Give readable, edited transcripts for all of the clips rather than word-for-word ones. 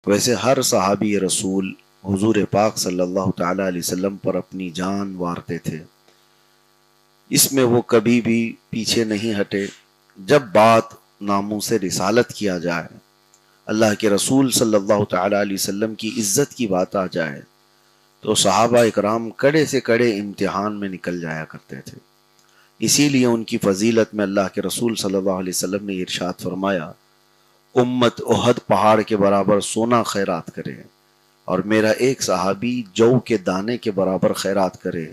ویسے ہر صحابی رسول حضور پاک صلی اللہ تعالی علیہ وسلم پر اپنی جان وارتے تھے، اس میں وہ کبھی بھی پیچھے نہیں ہٹے۔ جب بات ناموس رسالت کیا جائے، اللہ کے رسول صلی اللہ تعالی علیہ وسلم کی عزت کی بات آ جائے، تو صحابہ اکرام کڑے سے کڑے امتحان میں نکل جایا کرتے تھے۔ اسی لیے ان کی فضیلت میں اللہ کے رسول صلی اللہ علیہ وسلم نے ارشاد فرمایا، امت احد پہاڑ کے برابر سونا خیرات کرے اور میرا ایک صحابی جو کے دانے کے برابر خیرات کرے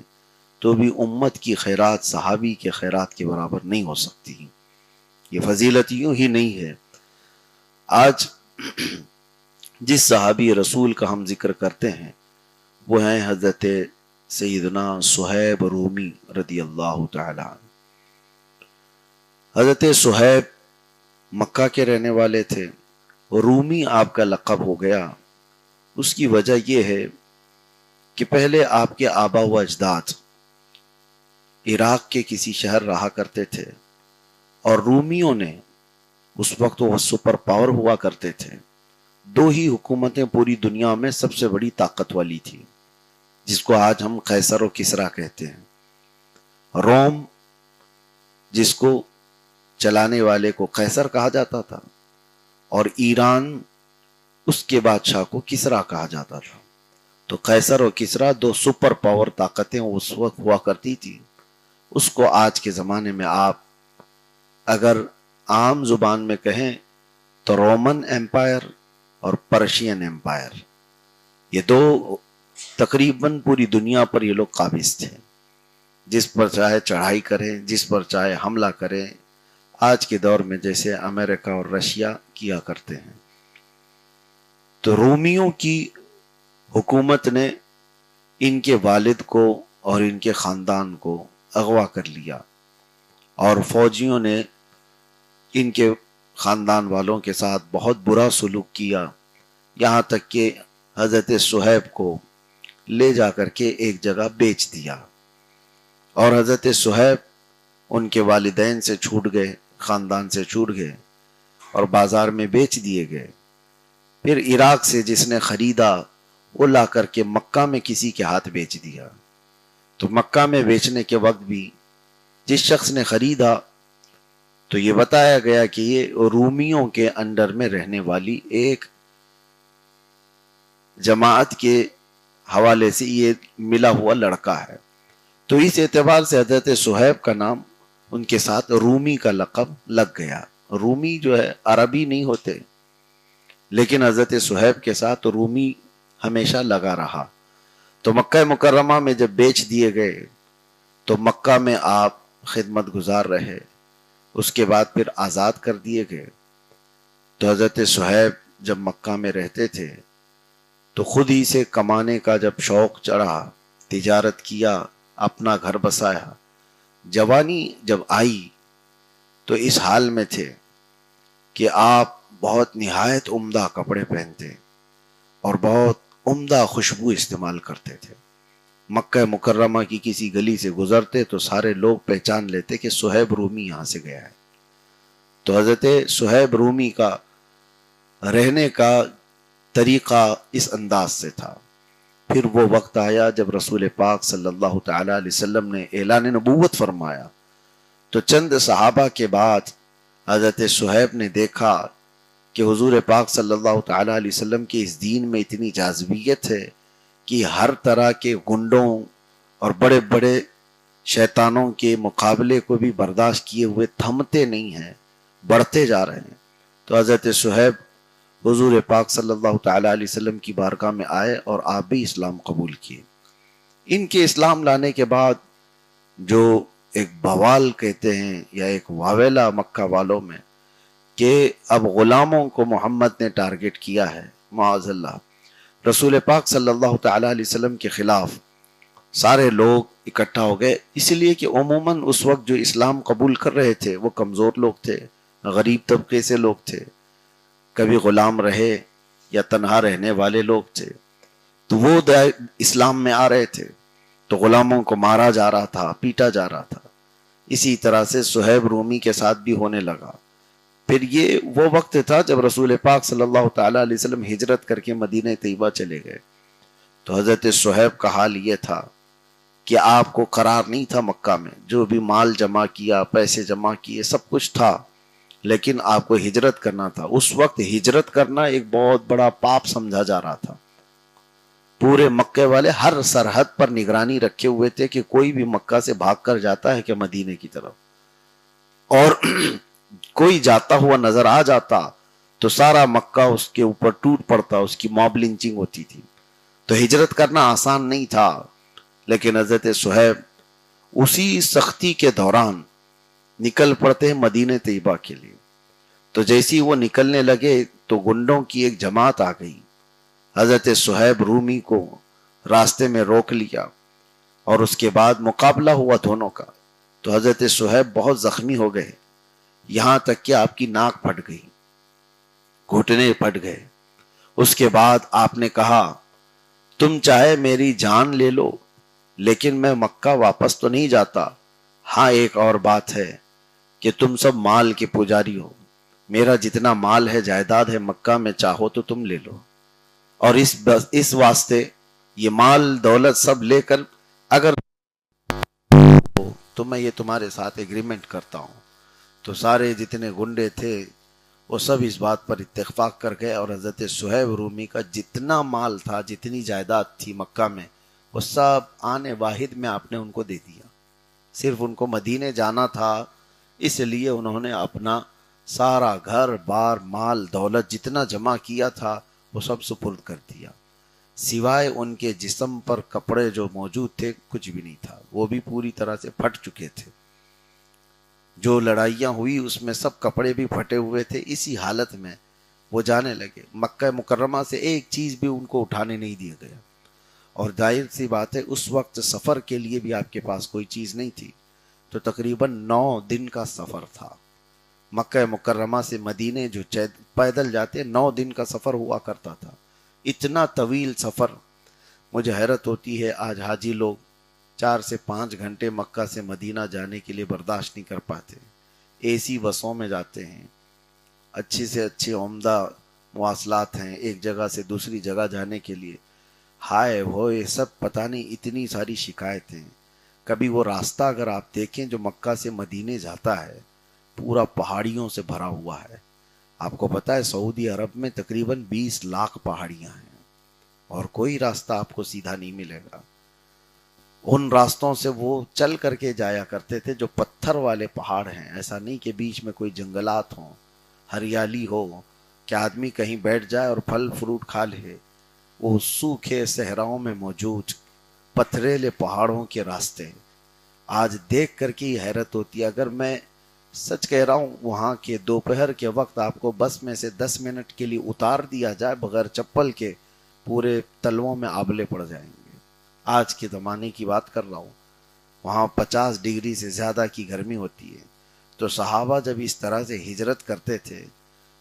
تو بھی امت کی خیرات صحابی کے خیرات کے برابر نہیں ہو سکتی۔ یہ فضیلت یوں ہی نہیں ہے۔ آج جس صحابی رسول کا ہم ذکر کرتے ہیں وہ ہیں حضرت سیدنا صہیب رومی رضی اللہ تعالی عنہ۔ حضرت صہیب مکہ کے رہنے والے تھے، رومی آپ کا لقب ہو گیا۔ اس کی وجہ یہ ہے کہ پہلے آپ کے آبا و اجداد عراق کے کسی شہر رہا کرتے تھے، اور رومیوں نے اس وقت وہ سپر پاور ہوا کرتے تھے۔ دو ہی حکومتیں پوری دنیا میں سب سے بڑی طاقت والی تھی، جس کو آج ہم قیصر و کسریٰ کہتے ہیں۔ روم جس کو چلانے والے کو قیصر کہا جاتا تھا، اور ایران اس کے بادشاہ کو کسریٰ کہا جاتا تھا۔ تو قیصر اور کسریٰ دو سپر پاور طاقتیں اس وقت ہوا کرتی تھی۔ اس کو آج کے زمانے میں آپ اگر عام زبان میں کہیں تو رومن ایمپائر اور پرشین ایمپائر، یہ دو تقریباً پوری دنیا پر یہ لوگ قابض تھے۔ جس پر چاہے چڑھائی کریں، جس پر چاہے حملہ کریں، آج کے دور میں جیسے امریکہ اور رشیا کیا کرتے ہیں۔ تو رومیوں کی حکومت نے ان کے والد کو اور ان کے خاندان کو اغوا کر لیا، اور فوجیوں نے ان کے خاندان والوں کے ساتھ بہت برا سلوک کیا، یہاں تک کہ حضرت صہیب کو لے جا کر کے ایک جگہ بیچ دیا، اور حضرت صہیب ان کے والدین سے چھوٹ گئے، خاندان سے چھوٹ گئے اور بازار میں بیچ دیے گئے۔ پھر عراق سے جس نے خریدا وہ لا کر کے مکہ میں کسی کے ہاتھ بیچ دیا۔ تو مکہ میں بیچنے کے وقت بھی جس شخص نے خریدا تو یہ بتایا گیا کہ یہ رومیوں کے انڈر میں رہنے والی ایک جماعت کے حوالے سے یہ ملا ہوا لڑکا ہے۔ تو اس اعتبار سے حضرت صہیب کا نام ان کے ساتھ رومی کا لقب لگ گیا۔ رومی جو ہے عربی نہیں ہوتے، لیکن حضرت صہیب کے ساتھ رومی ہمیشہ لگا رہا۔ تو مکہ مکرمہ میں جب بیچ دیے گئے تو مکہ میں آپ خدمت گزار رہے، اس کے بعد پھر آزاد کر دیے گئے۔ تو حضرت صہیب جب مکہ میں رہتے تھے تو خود ہی سے کمانے کا جب شوق چڑھا، تجارت کیا، اپنا گھر بسایا۔ جوانی جب آئی تو اس حال میں تھے کہ آپ بہت نہایت عمدہ کپڑے پہنتے اور بہت عمدہ خوشبو استعمال کرتے تھے۔ مکہ مکرمہ کی کسی گلی سے گزرتے تو سارے لوگ پہچان لیتے کہ صہیب رومی یہاں سے گیا ہے۔ تو حضرت صہیب رومی کا رہنے کا طریقہ اس انداز سے تھا۔ پھر وہ وقت آیا جب رسول پاک صلی اللہ تعالی علیہ وسلم نے اعلان نبوت فرمایا، تو چند صحابہ کے بعد حضرت صہیب نے دیکھا کہ حضور پاک صلی اللہ تعالی علیہ وسلم کے اس دین میں اتنی جاذبیت ہے کہ ہر طرح کے گنڈوں اور بڑے بڑے شیطانوں کے مقابلے کو بھی برداشت کیے ہوئے تھمتے نہیں ہیں، بڑھتے جا رہے ہیں۔ تو حضرت صہیب حضور پاک صلی اللہ تعالی علیہ وسلم کی بارگاہ میں آئے اور آپ بھی اسلام قبول کیے۔ ان کے اسلام لانے کے بعد جو ایک بوال کہتے ہیں یا ایک واویلا مکہ والوں میں کہ اب غلاموں کو محمد نے ٹارگٹ کیا ہے، معاذ اللہ، رسول پاک صلی اللہ تعالی علیہ وسلم کے خلاف سارے لوگ اکٹھا ہو گئے، اس لیے کہ عموماً اس وقت جو اسلام قبول کر رہے تھے وہ کمزور لوگ تھے، غریب طبقے سے لوگ تھے، کبھی غلام رہے یا تنہا رہنے والے لوگ تھے۔ تو وہ اسلام میں آ رہے تھے تو غلاموں کو مارا جا رہا تھا، پیٹا جا رہا تھا۔ اسی طرح سے صہیب رومی کے ساتھ بھی ہونے لگا۔ پھر یہ وہ وقت تھا جب رسول پاک صلی اللہ تعالی علیہ وسلم ہجرت کر کے مدینہ طیبہ چلے گئے. تو حضرت صہیب کا حال یہ تھا کہ آپ کو قرار نہیں تھا مکہ میں، جو بھی مال جمع کیا، پیسے جمع کیے، سب کچھ تھا، لیکن آپ کو ہجرت کرنا تھا. اس وقت ہجرت کرنا ایک بہت بڑا پاپ سمجھا جا رہا تھا. پورے مکے والے ہر سرحد پر نگرانی رکھے ہوئے تھے کہ کوئی بھی مکہ سے بھاگ کر جاتا ہے کہ مدینے کی طرف، اور کوئی جاتا ہوا نظر آ جاتا تو سارا مکہ اس کے اوپر ٹوٹ پڑتا، اس کی موب لنچنگ ہوتی تھی. تو ہجرت کرنا آسان نہیں تھا. لیکن حضرت صہیب اسی سختی کے دوران نکل پڑتے ہیں مدینہ طیبہ کے لیے. تو جیسی وہ نکلنے لگے تو گنڈوں کی ایک جماعت آ گئی. حضرت صہیب رومی کو راستے میں روک لیا اور اس کے بعد مقابلہ ہوا دونوں کا. تو حضرت صہیب بہت زخمی ہو گئے، یہاں تک کہ آپ کی ناک پھٹ گئی، گھٹنے پھٹ گئے. اس کے بعد آپ نے کہا تم چاہے میری جان لے لو لیکن میں مکہ واپس تو نہیں جاتا. ہاں ایک اور بات ہے کہ تم سب مال کے پجاری ہو، میرا جتنا مال ہے جائیداد ہے مکہ میں، چاہو تو تم لے لو، اور اس واسطے یہ مال دولت سب لے کر اگر تو میں یہ تمہارے ساتھ ایگریمنٹ کرتا ہوں. تو سارے جتنے گنڈے تھے وہ سب اس بات پر اتفاق کر گئے، اور حضرت صہیب رومی کا جتنا مال تھا، جتنی جائیداد تھی مکہ میں، وہ سب آنے واحد میں آپ نے ان کو دے دیا. صرف ان کو مدینے جانا تھا، اس لیے انہوں نے اپنا سارا گھر بار مال دولت جتنا جمع کیا تھا وہ سب سپرد کر دیا. سوائے ان کے جسم پر کپڑے جو موجود تھے کچھ بھی نہیں تھا، وہ بھی پوری طرح سے پھٹ چکے تھے. جو لڑائیاں ہوئی اس میں سب کپڑے بھی پھٹے ہوئے تھے. اسی حالت میں وہ جانے لگے. مکہ مکرمہ سے ایک چیز بھی ان کو اٹھانے نہیں دیا گیا. اور ظاہر سی بات ہے اس وقت سفر کے لیے بھی آپ کے پاس کوئی چیز نہیں تھی. تو تقریباً 9 دن کا سفر تھا. مکہ مکرمہ سے مدینے جو پیدل جاتے 9 دن کا سفر ہوا کرتا تھا. اتنا طویل سفر. مجھے حیرت ہوتی ہے آج حاجی لوگ 4 سے 5 گھنٹے مکہ سے مدینہ جانے کے لیے برداشت نہیں کر پاتے. اے سی بسوں میں جاتے ہیں، اچھی سے اچھی عمدہ مواصلات ہیں ایک جگہ سے دوسری جگہ جانے کے لیے. ہائے وہ یہ سب پتہ نہیں اتنی ساری شکایتیں. کبھی وہ راستہ اگر آپ دیکھیں جو مکہ سے مدینے جاتا ہے پورا پہاڑیوں سے بھرا ہوا ہے. آپ کو پتہ ہے سعودی عرب میں تقریباً 20 لاکھ پہاڑیاں ہیں اور کوئی راستہ آپ کو سیدھا نہیں ملے گا. ان راستوں سے وہ چل کر کے جایا کرتے تھے جو پتھر والے پہاڑ ہیں. ایسا نہیں کہ بیچ میں کوئی جنگلات ہوں، ہریالی ہو کہ آدمی کہیں بیٹھ جائے اور پھل فروٹ کھا لے. وہ سوکھے صحراؤں میں موجود پتھریلے پہاڑوں کے راستے آج دیکھ کر کے حیرت ہوتی ہے. اگر میں سچ کہہ رہا ہوں وہاں کے دوپہر کے وقت آپ کو بس میں سے 10 منٹ کے لیے اتار دیا جائے بغیر چپل کے، پورے تلووں میں آبلے پڑ جائیں گے. آج کے زمانے کی بات کر رہا ہوں. وہاں 50 ڈگری سے زیادہ کی گرمی ہوتی ہے. تو صحابہ جب اس طرح سے ہجرت کرتے تھے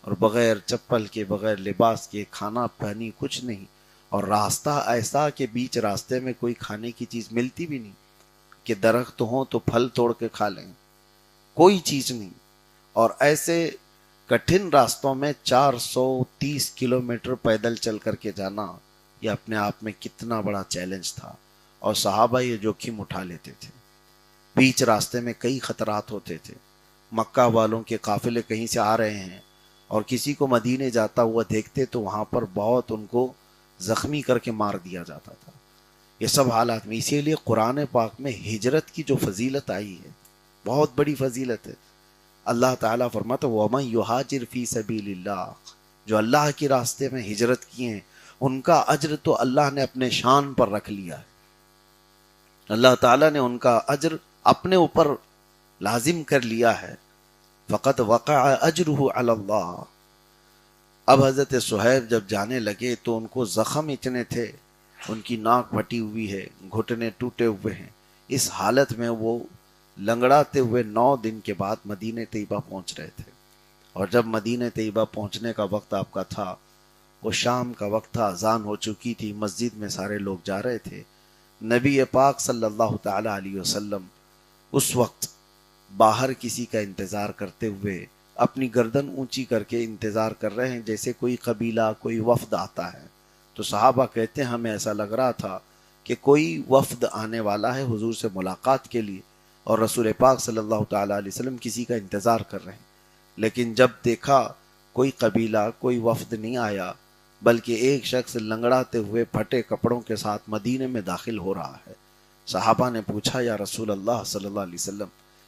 اور بغیر چپل کے بغیر لباس کے، کھانا پانی کچھ نہیں، اور راستہ ایسا کہ بیچ راستے میں کوئی کھانے کی چیز ملتی بھی نہیں کہ درخت ہوں تو پھل توڑ کے کھا لیں، کوئی چیز نہیں. اور ایسے کٹھن راستوں میں 430 کلومیٹر پیدل چل کر کے جانا یہ اپنے آپ میں کتنا بڑا چیلنج تھا. اور صحابہ یہ جوخم اٹھا لیتے تھے. بیچ راستے میں کئی خطرات ہوتے تھے. مکہ والوں کے قافلے کہیں سے آ رہے ہیں اور کسی کو مدینے جاتا ہوا دیکھتے تو وہاں پر بہت ان کو زخمی کر کے مار دیا جاتا تھا. یہ سب حالات میں اسی لیے قرآن پاک میں ہجرت کی جو فضیلت آئی ہے بہت بڑی فضیلت ہے. اللہ تعالیٰ فرماتا وَمَن يُهَاجِرْ فِي سَبِيلِ اللَّهِ، جو اللہ کے راستے میں ہجرت کیے ہیں ان کا اجر تو اللہ نے اپنے شان پر رکھ لیا ہے. اللہ تعالیٰ نے ان کا اجر اپنے اوپر لازم کر لیا ہے. فقط وقع اجرہ علی اللہ. اب حضرت صہیب جب جانے لگے تو ان کو زخم اتنے تھے، ان کی ناک پھٹی ہوئی ہے، گھٹنے ٹوٹے ہوئے ہیں. اس حالت میں وہ لنگڑاتے ہوئے 9 دن کے بعد مدینہ طیبہ پہنچ رہے تھے. اور جب مدینہ طیبہ پہنچنے کا وقت آپ کا تھا وہ شام کا وقت تھا، اذان ہو چکی تھی، مسجد میں سارے لوگ جا رہے تھے. نبی پاک صلی اللہ تعالی علیہ وسلم اس وقت باہر کسی کا انتظار کرتے ہوئے اپنی گردن اونچی کر کے انتظار کر رہے ہیں جیسے کوئی قبیلہ کوئی وفد آتا ہے. تو صحابہ کہتے ہیں ہمیں ایسا لگ رہا تھا کہ کوئی وفد آنے والا ہے حضور سے ملاقات کے لیے اور رسول پاک صلی اللہ تعالیٰ علیہ وسلم کسی کا انتظار کر رہے ہیں. لیکن جب دیکھا کوئی قبیلہ کوئی وفد نہیں آیا بلکہ ایک شخص لنگڑاتے ہوئے پھٹے کپڑوں کے ساتھ مدینے میں داخل ہو رہا ہے. صحابہ نے پوچھا یا رسول اللہ صلی اللہ علیہ وسلم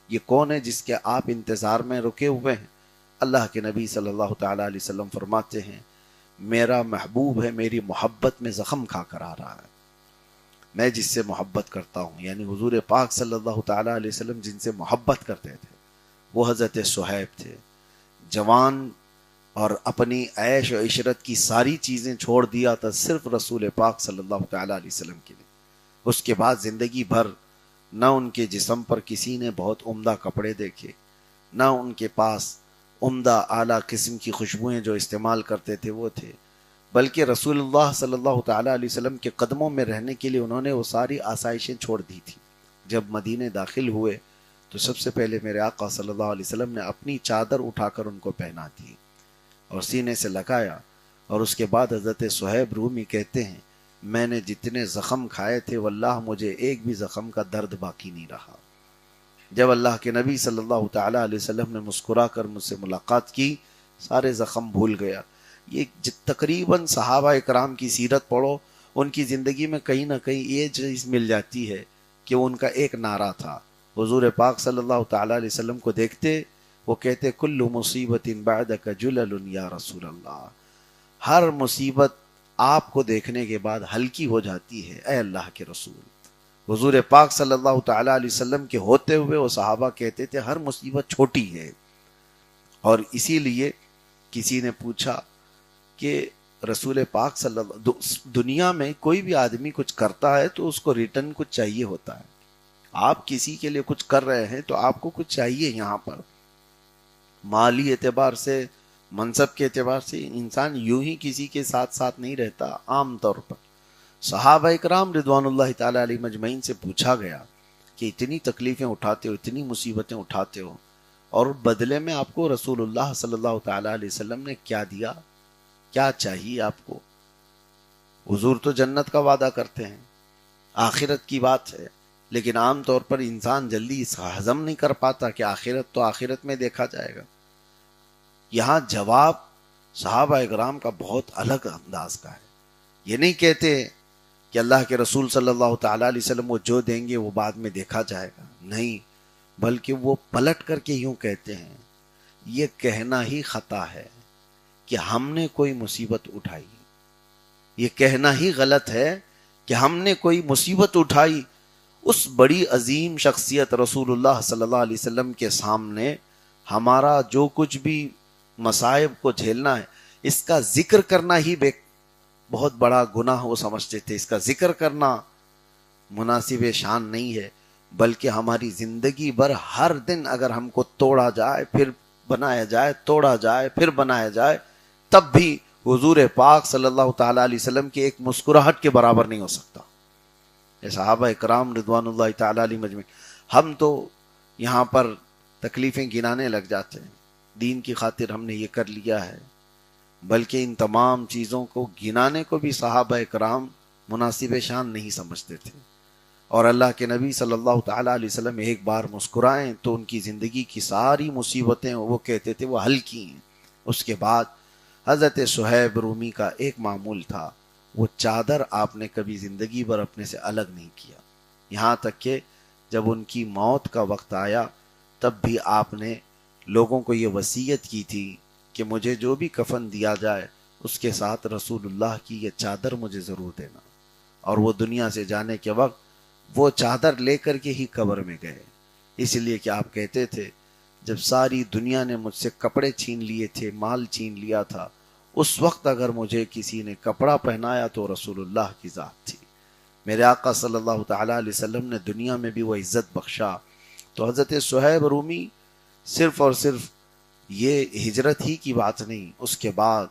یہ کون ہے جس کے آپ انتظار میں رکے ہوئے ہیں؟ اللہ کے نبی صلی اللہ تعالیٰ علیہ وسلم فرماتے ہیں میرا محبوب ہے، میری محبت میں زخم کھا کر آ رہا ہے. میں جس سے محبت کرتا ہوں، یعنی حضور پاک صلی اللہ تعالیٰ علیہ وسلم جن سے محبت کرتے تھے وہ حضرت صہیب تھے. جوان اور اپنی عیش و عشرت کی ساری چیزیں چھوڑ دیا تھا صرف رسول پاک صلی اللہ تعالیٰ علیہ وسلم کے لیے. اس کے بعد زندگی بھر نہ ان کے جسم پر کسی نے بہت عمدہ کپڑے دیکھے، نہ ان کے پاس عمدہ اعلیٰ قسم کی خوشبوئیں جو استعمال کرتے تھے وہ تھے، بلکہ رسول اللہ صلی اللہ تعالیٰ علیہ وسلم کے قدموں میں رہنے کے لیے انہوں نے وہ ساری آسائشیں چھوڑ دی تھی. جب مدینے داخل ہوئے تو سب سے پہلے میرے آقا صلی اللہ علیہ وسلم نے اپنی چادر اٹھا کر ان کو پہنا دی اور سینے سے لگایا. اور اس کے بعد حضرت صہیب رومی کہتے ہیں میں نے جتنے زخم کھائے تھے واللہ مجھے ایک بھی زخم کا درد باقی نہیں رہا. جب اللہ کے نبی صلی اللہ تعالیٰ علیہ وسلم نے مسکرا کر مجھ سے ملاقات کی سارے زخم بھول گیا. یہ تقریباً صحابہ اکرام کی سیرت پڑھو، ان کی زندگی میں کہیں نہ کہیں یہ چیز مل جاتی ہے کہ ان کا ایک نعرہ تھا. حضور پاک صلی اللہ تعالیٰ علیہ وسلم کو دیکھتے وہ کہتے کل مصیبت بعدک جلل یا رسول اللہ، ہر مصیبت آپ کو دیکھنے کے بعد ہلکی ہو جاتی ہے اے اللہ کے رسول. حضور پاک صلی اللہ تعالیٰ علیہ وسلم کے ہوتے ہوئے وہ صحابہ کہتے تھے ہر مصیبت چھوٹی ہے. اور اسی لیے کسی نے پوچھا کہ رسول پاک صلی اللہ دنیا میں کوئی بھی آدمی کچھ کرتا ہے تو اس کو ریٹرن کچھ چاہیے ہوتا ہے. آپ کسی کے لیے کچھ کر رہے ہیں تو آپ کو کچھ چاہیے. یہاں پر مالی اعتبار سے منصب کے اعتبار سے انسان یوں ہی کسی کے ساتھ ساتھ نہیں رہتا. عام طور پر صحابہ اکرام رضوان اللہ تعالیٰ علیہ مجمعین سے پوچھا گیا کہ اتنی تکلیفیں اٹھاتے ہو، اتنی مصیبتیں اٹھاتے ہو، اور بدلے میں آپ کو رسول اللہ صلی اللہ تعالیٰ علیہ وسلم نے کیا دیا، کیا چاہیے آپ کو؟ حضور تو جنت کا وعدہ کرتے ہیں، آخرت کی بات ہے، لیکن عام طور پر انسان جلدی اس کا ہضم نہیں کر پاتا کہ آخرت تو آخرت میں دیکھا جائے گا. یہاں جواب صحابہ اکرام کا بہت الگ انداز کا ہے. یہ نہیں کہتے کہ اللہ کے رسول صلی اللہ تعالیٰ علیہ وسلم وہ جو دیں گے وہ بعد میں دیکھا جائے گا، نہیں، بلکہ وہ پلٹ کر کے یوں کہتے ہیں یہ کہنا ہی خطا ہے کہ ہم نے کوئی مصیبت اٹھائی، یہ کہنا ہی غلط ہے کہ ہم نے کوئی مصیبت اٹھائی. اس بڑی عظیم شخصیت رسول اللہ صلی اللہ علیہ وسلم کے سامنے ہمارا جو کچھ بھی مصائب کو جھیلنا ہے اس کا ذکر کرنا ہی بہت بڑا گناہ وہ سمجھتے تھے. اس کا ذکر کرنا مناسب شان نہیں ہے، بلکہ ہماری زندگی بھر ہر دن اگر ہم کو توڑا جائے پھر بنایا جائے، توڑا جائے پھر بنایا جائے، تب بھی حضور پاک صلی اللہ تعالیٰ علیہ وسلم کی ایک مسکراہٹ کے برابر نہیں ہو سکتا. صحابہ اکرام رضوان اللہ تعالیٰ علیہ مجمعین. ہم تو یہاں پر تکلیفیں گنانے لگ جاتے ہیں، دین کی خاطر ہم نے یہ کر لیا ہے، بلکہ ان تمام چیزوں کو گنانے کو بھی صحابہ اکرام مناسب شان نہیں سمجھتے تھے. اور اللہ کے نبی صلی اللہ تعالیٰ علیہ وسلم ایک بار مسکرائیں تو ان کی زندگی کی ساری مصیبتیں وہ کہتے تھے وہ ہلکی ہیں. اس کے بعد حضرت صہیب رومی کا ایک معمول تھا، وہ چادر آپ نے کبھی زندگی بھر اپنے سے الگ نہیں کیا. یہاں تک کہ جب ان کی موت کا وقت آیا تب بھی آپ نے لوگوں کو یہ وصیت کی تھی کہ مجھے جو بھی کفن دیا جائے اس کے ساتھ رسول اللہ کی یہ چادر مجھے ضرور دینا. اور وہ دنیا سے جانے کے وقت وہ چادر لے کر کے ہی قبر میں گئے، اس لیے کہ آپ کہتے تھے جب ساری دنیا نے مجھ سے کپڑے چھین لیے تھے، مال چھین لیا تھا، اس وقت اگر مجھے کسی نے کپڑا پہنایا تو رسول اللہ کی ذات تھی. میرے آقا صلی اللہ تعالیٰ علیہ وسلم نے دنیا میں بھی وہ عزت بخشا. تو حضرت صہیب رومی صرف اور صرف یہ ہجرت ہی کی بات نہیں، اس کے بعد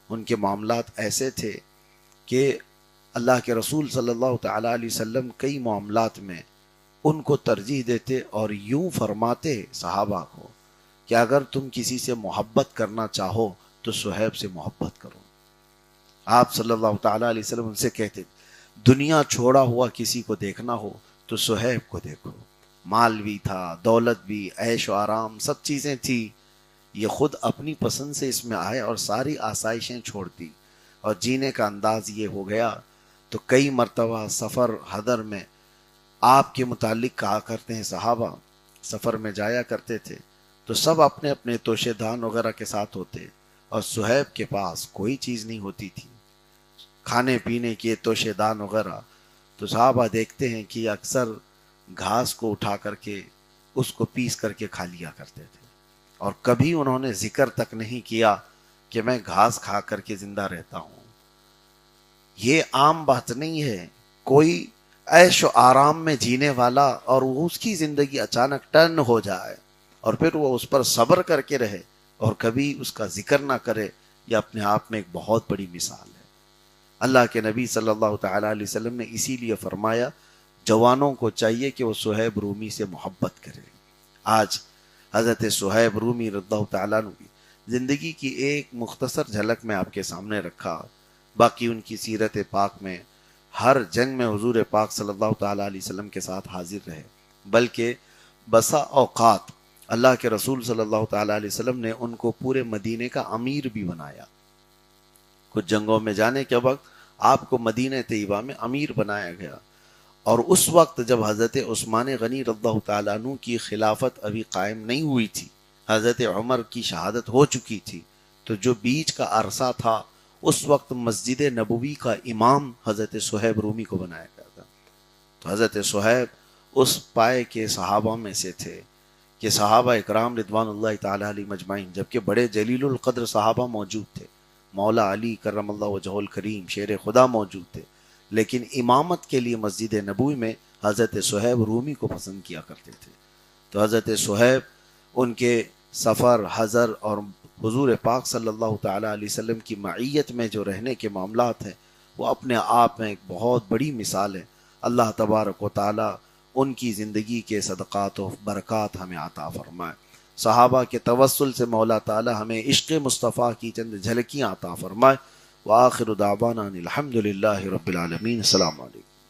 ان کے معاملات ایسے تھے کہ اللہ کے رسول صلی اللہ تعالیٰ علیہ وسلم کئی معاملات میں ان کو ترجیح دیتے اور یوں فرماتے صحابہ کو کہ اگر تم کسی سے محبت کرنا چاہو تو صہیب سے محبت کرو۔ آپ صلی اللہ تعالیٰ علیہ وسلم ان سے کہتے دنیا چھوڑا ہوا کسی کو دیکھنا ہو تو صہیب کو دیکھو، مال بھی تھا، دولت بھی، عیش و آرام سب چیزیں تھی، یہ خود اپنی پسند سے اس میں آئے اور ساری آسائشیں چھوڑ دی اور جینے کا انداز یہ ہو گیا۔ تو کئی مرتبہ سفر حضر میں آپ کے متعلق کہا کرتے ہیں، صحابہ سفر میں جایا کرتے تھے تو سب اپنے اپنے توشے دان وغیرہ کے ساتھ ہوتے اور صہیب کے پاس کوئی چیز نہیں ہوتی تھی، کھانے پینے کے توشے دان وغیرہ۔ تو صحابہ دیکھتے ہیں کہ اکثر گھاس کو اٹھا کر کے اس کو پیس کر کے کھا لیا کرتے تھے، اور کبھی انہوں نے ذکر تک نہیں کیا کہ میں گھاس کھا کر کے زندہ رہتا ہوں۔ یہ عام بات نہیں ہے، کوئی عیش و آرام میں جینے والا اور وہ اس کی زندگی اچانک ٹرن ہو جائے اور پھر وہ اس پر صبر کر کے رہے اور کبھی اس کا ذکر نہ کرے، یہ اپنے آپ میں ایک بہت بڑی مثال ہے۔ اللہ کے نبی صلی اللہ تعالیٰ علیہ وسلم نے اسی لیے فرمایا جوانوں کو چاہیے کہ وہ صہیب رومی سے محبت کرے۔ آج حضرت صہیب رومی رضی اللہ تعالیٰ عنہ کی زندگی کی ایک مختصر جھلک میں آپ کے سامنے رکھا، باقی ان کی سیرت پاک میں ہر جنگ میں حضور پاک صلی اللہ تعالیٰ علیہ وسلم کے ساتھ حاضر رہے، بلکہ بسا اوقات اللہ کے رسول صلی اللہ تعالیٰ علیہ وسلم نے ان کو پورے مدینے کا امیر بھی بنایا۔ کچھ جنگوں میں جانے کے وقت آپ کو مدینہ طیبہ میں امیر بنایا گیا، اور اس وقت جب حضرت عثمان غنی رضی اللہ تعالیٰ عنہ کی خلافت ابھی قائم نہیں ہوئی تھی، حضرت عمر کی شہادت ہو چکی تھی، تو جو بیچ کا عرصہ تھا اس وقت مسجد نبوی کا امام حضرت صہیب رومی کو بنایا گیا تھا۔ تو حضرت صہیب اس پائے کے صحابہ میں سے تھے کہ صحابہ اکرام رضوان اللہ تعالیٰ علیہ مجمعین، جبکہ بڑے جلیل القدر صحابہ موجود تھے، مولا علی کرم اللہ وجہہ الکریم شیر خدا موجود تھے، لیکن امامت کے لیے مسجد نبوی میں حضرت صہیب رومی کو پسند کیا کرتے تھے۔ تو حضرت صہیب ان کے سفر، حضر اور حضور پاک صلی اللہ تعالیٰ علیہ وسلم کی معیت میں جو رہنے کے معاملات ہیں وہ اپنے آپ میں ایک بہت بڑی مثال ہے۔ اللہ تبارک و تعالیٰ ان کی زندگی کے صدقات و برکات ہمیں عطا فرمائے۔ صحابہ کے توسل سے مولا تعالیٰ ہمیں عشق مصطفیٰ کی چند جھلکیاں عطا فرمائے۔ وآخر دعوانا الحمد للہ رب العالمین۔ السلام علیکم۔